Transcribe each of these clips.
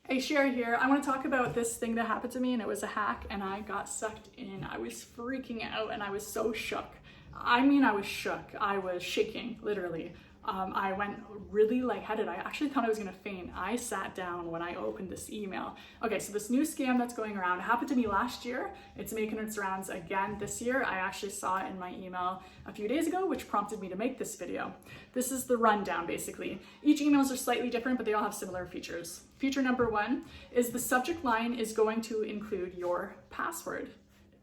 Hey, Sherri here. I want to talk about this thing that happened to me, and it was a hack, and I got sucked in. I was freaking out, and I was so shook. I mean, I was shook. I was shaking, literally. I went really lightheaded. I actually thought I was gonna faint. I sat down when I opened this email. Okay, so this new scam that's going around happened to me last year. It's making its rounds again this year. I actually saw it in my email a few days ago, which prompted me to make this video. This is the rundown, basically. Each emails are slightly different, but they all have similar features. Feature number one is the subject line is going to include your password.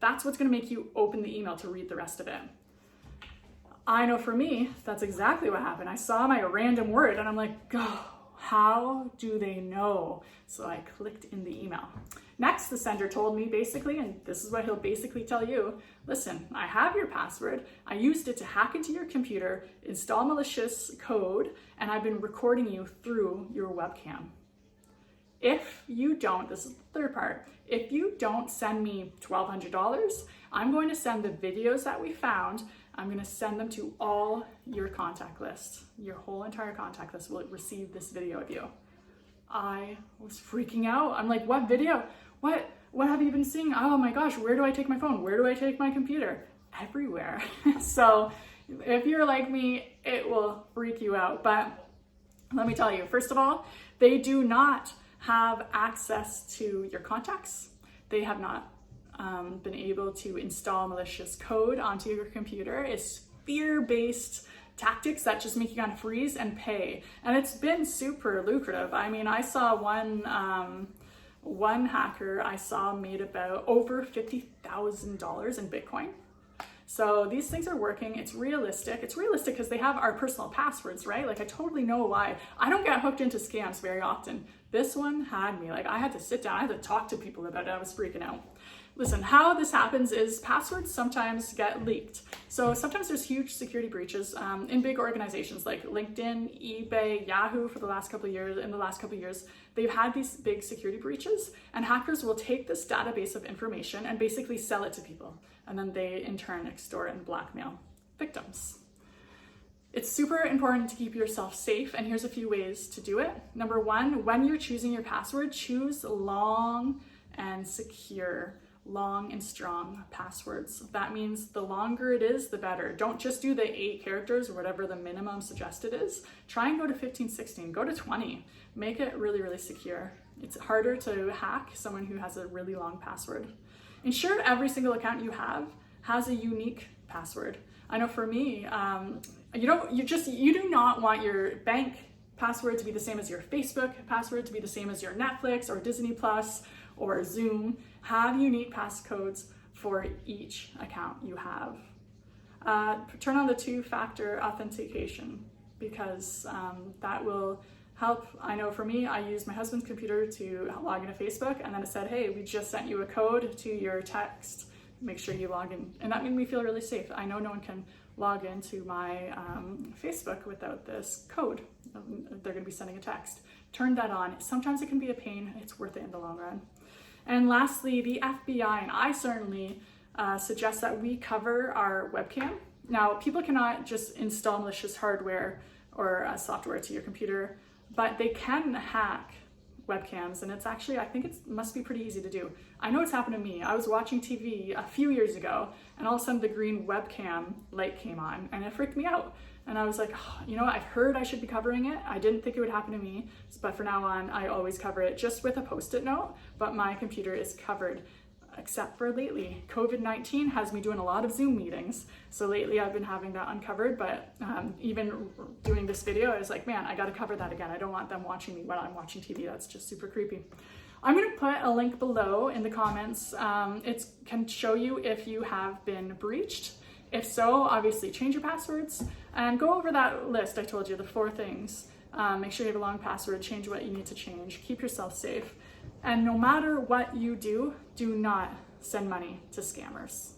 That's what's gonna make you open the email to read the rest of it. I know for me, that's exactly what happened. I saw my random word and I'm like, oh, how do they know? So I clicked in the email. Next, the sender told me basically, and this is what he'll basically tell you, listen, I have your password. I used it to hack into your computer, install malicious code, and I've been recording you through your webcam. If you don't, this is the third part, if you don't send me $1,200, I'm going to send the videos that we found, I'm going to send them to all your contact lists. Your whole entire contact list will receive this video of you. I was freaking out. I'm like, what video? What have you been seeing? Oh my gosh, where do I take my phone? Where do I take my computer? Everywhere. So if you're like me, it will freak you out. But let me tell you, first of all, they do not have access to your contacts. They have not been able to install malicious code onto your computer. It's fear-based tactics that just make you kind of freeze and pay. And it's been super lucrative. I mean, I saw one hacker I saw made about over $50,000 in Bitcoin. So these things are working. It's realistic. It's realistic because they have our personal passwords, right? Like I totally know why. I don't get hooked into scams very often. This one had me. Like I had to sit down. I had to talk to people about it. I was freaking out. Listen, how this happens is passwords sometimes get leaked. So sometimes there's huge security breaches in big organizations like LinkedIn, eBay, Yahoo for the last couple of years. In the last couple of years, they've had these big security breaches, and hackers will take this database of information and basically sell it to people. And then they in turn extort and blackmail victims. It's super important to keep yourself safe, and here's a few ways to do it. Number one, when you're choosing your password, choose long and secure. Long and strong passwords. That means the longer it is, the better. Don't just do the 8 characters or whatever the minimum suggested is. Try and go to 15, 16, go to 20. Make it really, really secure. It's harder to hack someone who has a really long password. Ensure every single account you have has a unique password. I know for me, you do not want your bank password to be the same as your Facebook password, to be the same as your Netflix or Disney Plus or Zoom. Have unique passcodes for each account you have. Turn on the 2-factor authentication because that will help. I know for me, I used my husband's computer to log into Facebook, and then it said, hey, we just sent you a code to your text. Make sure you log in. And that made me feel really safe. I know no one can log into my Facebook without this code. They're gonna be sending a text. Turn that on. Sometimes it can be a pain. It's worth it in the long run. And lastly, the FBI, and I certainly suggest that we cover our webcam. Now, people cannot just install malicious hardware or software to your computer, but they can hack webcams, and it's actually, I think it must be pretty easy to do. I know it's happened to me. I was watching TV a few years ago, and all of a sudden the green webcam light came on, and it freaked me out. And I was like, oh, you know what, I've heard I should be covering it. I didn't think it would happen to me, but from now on, I always cover it just with a Post-it note, but my computer is covered. Except for lately, COVID-19 has me doing a lot of Zoom meetings. So lately I've been having that uncovered, but even doing this video, I was like, man, I gotta cover that again. I don't want them watching me when I'm watching TV. That's just super creepy. I'm gonna put a link below in the comments. It can show you if you have been breached. If so, obviously change your passwords and go over that list I told you, the 4 things. Make sure you have a long password, change what you need to change, keep yourself safe. And no matter what you do, do not send money to scammers.